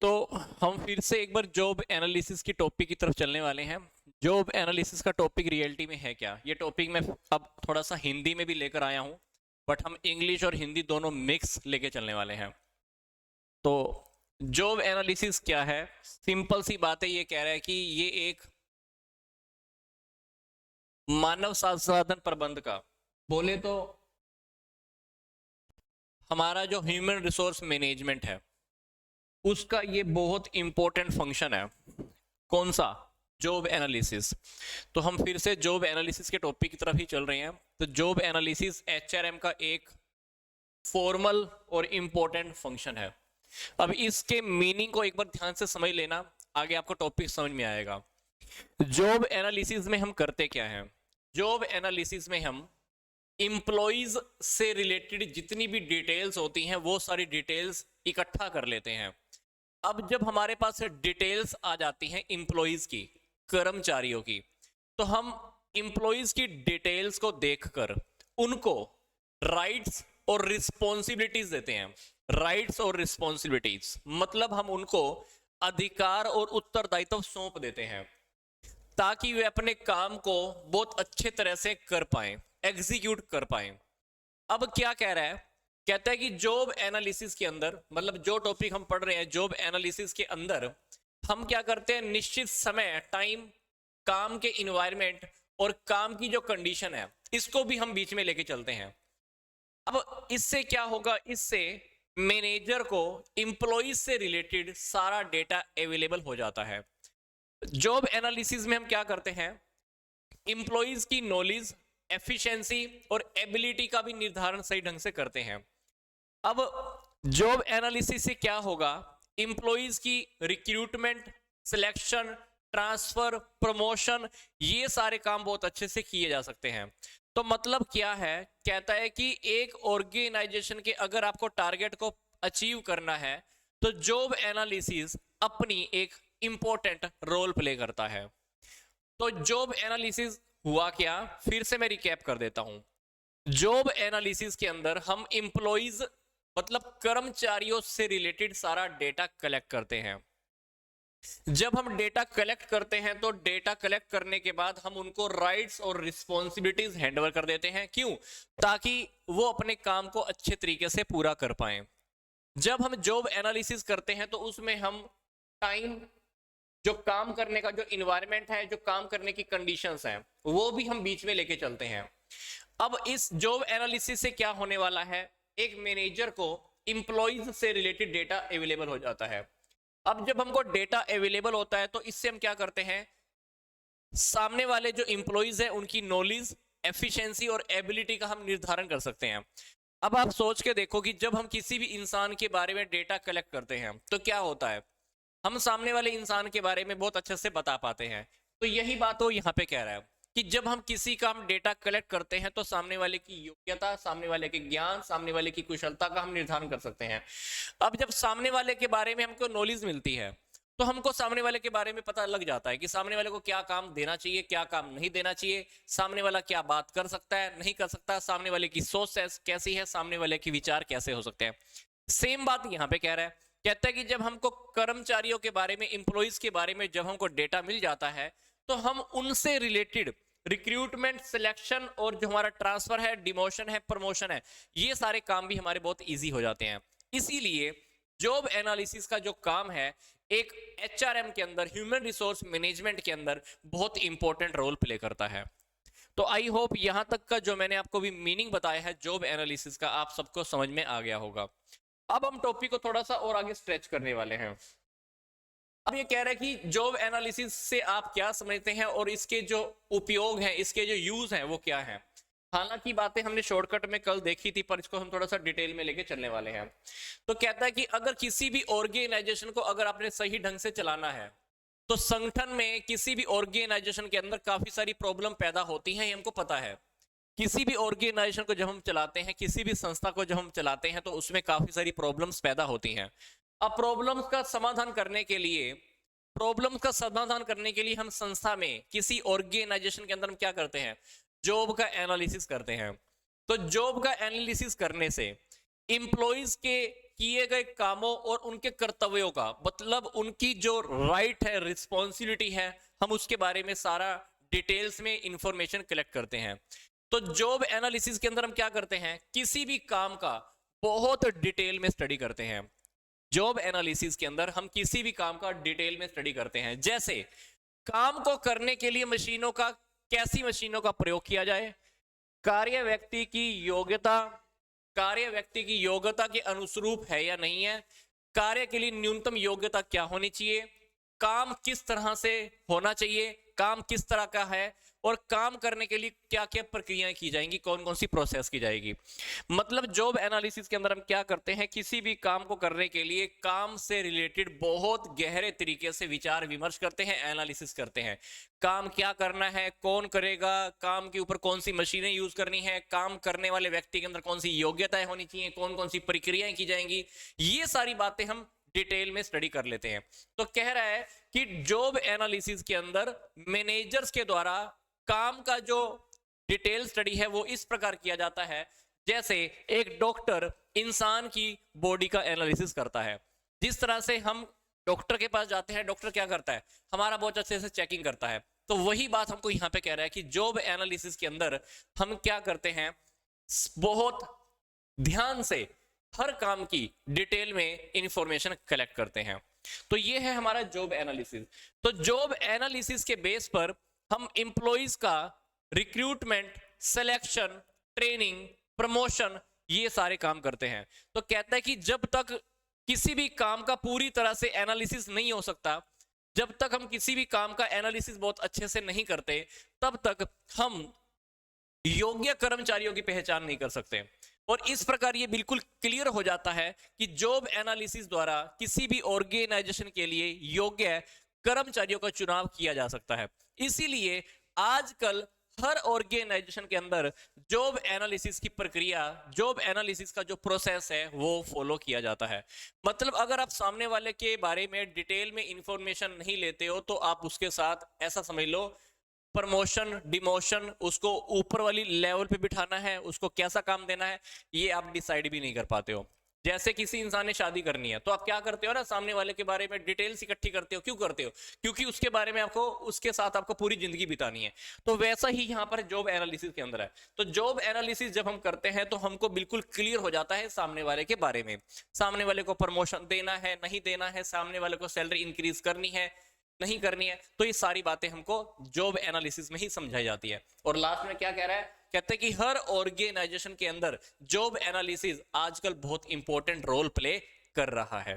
तो हम फिर से एक बार जॉब एनालिसिस की टॉपिक की तरफ चलने वाले हैं। जॉब एनालिसिस का टॉपिक रियलिटी में है क्या, ये टॉपिक मैं अब थोड़ा सा हिंदी में भी लेकर आया हूँ, बट हम इंग्लिश और हिंदी दोनों मिक्स लेके चलने वाले हैं। तो जॉब एनालिसिस क्या है? सिंपल सी बात है, ये कह रहा है कि ये एक मानव संसाधन प्रबंध का बोले तो हमारा जो ह्यूमन रिसोर्स मैनेजमेंट है उसका ये बहुत इंपॉर्टेंट फंक्शन है। कौन सा? Job analysis. तो हम फिर से जॉब एनालिसिस के टॉपिक की तरफ ही चल रहे हैं। तो जॉब एनालिसिस एचआरएम का एक फॉर्मल और इंपॉर्टेंट फंक्शन है। अब इसके मीनिंग को एक बार ध्यान से समझ लेना, आगे आपको टॉपिक समझ में आएगा। जॉब एनालिसिस में हम करते क्या हैं? जॉब एनालिसिस में हम इंप्लॉइज से रिलेटेड जितनी भी डिटेल्स होती हैं वो सारी डिटेल्स इकट्ठा कर लेते हैं। अब जब हमारे पास डिटेल्स आ जाती हैं इंप्लॉइज की, कर्मचारियों की, तो हम इंप्लॉइज की डिटेल्स को देखकर उनको राइट्स और रिस्पॉन्सिबिलिटीज देते हैं। राइट्स और रिस्पॉन्सिबिलिटीज मतलब हम उनको अधिकार और उत्तरदायित्व सौंप देते हैं ताकि वे अपने काम को बहुत अच्छे तरह से कर पाएं, एग्जीक्यूट कर पाएं। अब क्या कह रहा है? कहता है कि जॉब एनालिसिस के अंदर, मतलब जो टॉपिक हम पढ़ रहे हैं जॉब एनालिसिस के अंदर, हम क्या करते हैं, निश्चित समय, टाइम, काम के इन्वायरमेंट और काम की जो कंडीशन है इसको भी हम बीच में लेके चलते हैं। अब इससे क्या होगा? इससे मैनेजर को इंप्लॉइज से रिलेटेड सारा डेटा अवेलेबल हो जाता है। जॉब एनालिसिस में हम क्या करते हैं, इंप्लॉइज की नॉलेज, एफिशिएंसी और एबिलिटी का भी निर्धारण सही ढंग से करते हैं। अब जॉब एनालिसिस से क्या होगा, इंप्लॉइज की रिक्रूटमेंट, सिलेक्शन, ट्रांसफर, प्रमोशन, ये सारे काम बहुत अच्छे से किए जा सकते हैं। तो मतलब क्या है? कहता है कि एक ऑर्गेनाइजेशन के अगर आपको टारगेट को अचीव करना है तो जॉब एनालिसिस अपनी एक इंपॉर्टेंट रोल प्ले करता है। तो जॉब एनालिसिस हुआ क्या, फिर से मैं रिकैप कर देता हूं। जॉब एनालिसिस के अंदर हम इंप्लॉइज मतलब कर्मचारियों से रिलेटेड सारा डेटा कलेक्ट करते हैं। जब हम डेटा कलेक्ट करते हैं तो डेटा कलेक्ट करने के बाद हम उनको राइट्स और रिस्पॉन्सिबिलिटीज हैंडओवर कर देते हैं। क्यों? ताकि वो अपने काम को अच्छे तरीके से पूरा कर पाए। जब हम जॉब एनालिसिस करते हैं तो उसमें हम टाइम, जो काम करने का जो इन्वायरमेंट है, जो काम करने की कंडीशंस हैं, वो भी हम बीच में लेके चलते हैं। अब इस जॉब एनालिसिस से क्या होने वाला है, एक मैनेजर को इंप्लॉइज से रिलेटेड डेटा अवेलेबल हो जाता है। अब जब हमको डेटा अवेलेबल होता है तो इससे हम क्या करते हैं, सामने वाले जो इंप्लॉइज है उनकी नॉलेज, एफिशिएंसी और एबिलिटी का हम निर्धारण कर सकते हैं। अब आप सोच के देखो कि जब हम किसी भी इंसान के बारे में डेटा कलेक्ट करते हैं तो क्या होता है, हम सामने वाले इंसान के बारे में बहुत अच्छे से बता पाते हैं। तो यही बात वो यहाँ पे कह रहा है कि जब हम किसी का हम डेटा कलेक्ट करते हैं तो सामने वाले की योग्यता, सामने वाले के ज्ञान, सामने वाले की कुशलता का हम निर्धारण कर सकते हैं। अब जब सामने वाले के बारे में हमको नॉलेज मिलती है तो हमको सामने वाले के बारे में पता लग जाता है कि सामने वाले को क्या काम देना चाहिए, क्या काम नहीं देना चाहिए, सामने वाला क्या बात कर सकता है, नहीं कर सकता, सामने वाले की सोच कैसी है, सामने वाले के विचार कैसे हो सकते हैं। सेम बात यहाँ पे कह रहा है। कहता है कि जब हमको कर्मचारियों के बारे में, इंप्लॉइज के बारे में जब हमको डेटा मिल जाता है तो हम उनसे रिलेटेड रिक्रूटमेंट, सिलेक्शन और जो हमारा ट्रांसफर है, डिमोशन है, प्रमोशन है, ये सारे काम भी हमारे बहुत इजी हो जाते हैं। इसीलिए जॉब एनालिसिस का जो काम है एक एचआरएम के अंदर, ह्यूमन रिसोर्स मैनेजमेंट के अंदर बहुत इंपॉर्टेंट रोल प्ले करता है। तो आई होप यहां तक का जो मैंने आपको भी मीनिंग बताया है जॉब एनालिसिस का, आप सबको समझ में आ गया होगा। अब हम टॉपिक को थोड़ा सा और आगे स्ट्रेच करने वाले हैं। अब ये कह रहा है कि जॉब एनालिसिस से आप क्या समझते हैं और इसके जो उपयोग हैं, इसके जो यूज हैं वो क्या हैं। हालांकि बातें हमने शॉर्टकट में कल देखी थी पर इसको हम थोड़ा सा डिटेल में लेके चलने वाले हैं। तो कहता है कि अगर किसी भी ऑर्गेनाइजेशन को अगर आपने सही ढंग से चलाना है तो संगठन में, किसी भी ऑर्गेनाइजेशन के अंदर काफी सारी प्रॉब्लम पैदा होती हैं, ये हमको पता है। किसी भी ऑर्गेनाइजेशन को जब हम चलाते हैं, किसी भी संस्था को जब हम चलाते हैं तो उसमें काफी सारी प्रॉब्लम्स पैदा होती हैं। अब प्रॉब्लम्स का समाधान करने के लिए, हम संस्था में, किसी ऑर्गेनाइजेशन के अंदर हम क्या करते हैं, जॉब का एनालिसिस करते हैं। तो जॉब का एनालिसिस करने से एम्प्लॉइज के किए गए कामों और उनके कर्तव्यों का, मतलब उनकी जो राइट है, रिस्पॉन्सिबिलिटी है, हम उसके बारे में सारा डिटेल्स में इंफॉर्मेशन कलेक्ट करते हैं। तो जॉब एनालिसिस के अंदर हम क्या करते हैं, किसी भी काम का बहुत डिटेल में स्टडी करते हैं। जॉब एनालिसिस के अंदर हम किसी भी काम का डिटेल में स्टडी करते हैं। जैसे काम को करने के लिए मशीनों का, कैसी मशीनों का प्रयोग किया जाए, कार्य व्यक्ति की योग्यता, कार्य व्यक्ति की योग्यता के अनुरूप है या नहीं है, कार्य के लिए न्यूनतम योग्यता क्या होनी चाहिए, काम किस तरह से होना चाहिए, काम किस तरह का है, और काम करने के लिए क्या क्या प्रक्रियाएं की जाएंगी, कौन कौन सी प्रोसेस की जाएगी। मतलब जॉब एनालिसिस के अंदर हम क्या करते हैं, किसी भी काम को करने के लिए काम से रिलेटेड बहुत गहरे तरीके से विचार विमर्श करते हैं, एनालिसिस करते हैं। काम क्या करना है, कौन करेगा, काम के ऊपर कौन सी मशीनें यूज करनी है, काम करने वाले व्यक्ति के अंदर कौन सी योग्यताएं होनी चाहिए, कौन कौन सी प्रक्रियाएं की जाएंगी, ये सारी बातें हम डिटेल में स्टडी कर लेते हैं। तो कह रहा है कि जॉब एनालिसिस के अंदर मैनेजर्स के द्वारा काम का जो डिटेल स्टडी है वो इस प्रकार किया जाता है, जैसे एक डॉक्टर इंसान की बॉडी का एनालिसिस करता है। जिस तरह से हम डॉक्टर के पास जाते हैं, डॉक्टर क्या करता है, हमारा बहुत अच्छे से चेकिंग करता है। तो वही बात हमको यहां पे कह रहा है कि जॉब एनालिसिस के अंदर हम क्या करते हैं, बहुत ध्यान से हर काम की डिटेल में इंफॉर्मेशन कलेक्ट करते हैं। तो ये है हमारा जॉब एनालिसिस। तो जॉब एनालिसिस के बेस पर हम एम्प्लॉइज का रिक्रूटमेंट, सिलेक्शन, ट्रेनिंग, प्रमोशन, ये सारे काम करते हैं। तो कहता है कि जब तक किसी भी काम का पूरी तरह से एनालिसिस नहीं हो सकता, जब तक हम किसी भी काम का एनालिसिस बहुत अच्छे से नहीं करते, तब तक हम योग्य कर्मचारियों की पहचान नहीं कर सकते। और इस प्रकार ये बिल्कुल क्लियर हो जाता है कि जॉब एनालिसिस द्वारा किसी भी ऑर्गेनाइजेशन के लिए योग्य कर्मचारियों का चुनाव किया जा सकता है। इसीलिए आजकल हर ऑर्गेनाइजेशन के अंदर जॉब एनालिसिस की प्रक्रिया, जॉब एनालिसिस का जो प्रोसेस है वो फॉलो किया जाता है। मतलब अगर आप सामने वाले के बारे में डिटेल में इंफॉर्मेशन नहीं लेते हो, तो आप उसके साथ ऐसा समझ लो, प्रमोशन, डिमोशन, उसको ऊपर वाली लेवल पे बिठाना है, उसको कैसा काम देना है, ये आप डिसाइड भी नहीं कर पाते हो। जैसे किसी इंसान ने शादी करनी है, तो आप क्या करते हो ना, सामने वाले के बारे में डिटेल्स इकट्ठी करते हो। क्यों करते हो? क्योंकि उसके बारे में आपको, उसके साथ आपको पूरी जिंदगी बितानी है। तो वैसा ही यहाँ पर जॉब एनालिसिस के अंदर है। तो जॉब एनालिसिस जब हम करते हैं तो हमको बिल्कुल क्लियर हो जाता है सामने वाले के बारे में, सामने वाले को प्रमोशन देना है, नहीं देना है, सामने वाले को सैलरी इंक्रीज करनी है, नहीं करनी है। तो ये सारी बातें हमको जॉब एनालिसिस में ही समझाई जाती है। और लास्ट में क्या कह रहा है, कहते हैं कि हर ऑर्गेनाइजेशन के अंदर जॉब एनालिसिस आजकल बहुत इंपॉर्टेंट रोल प्ले कर रहा है।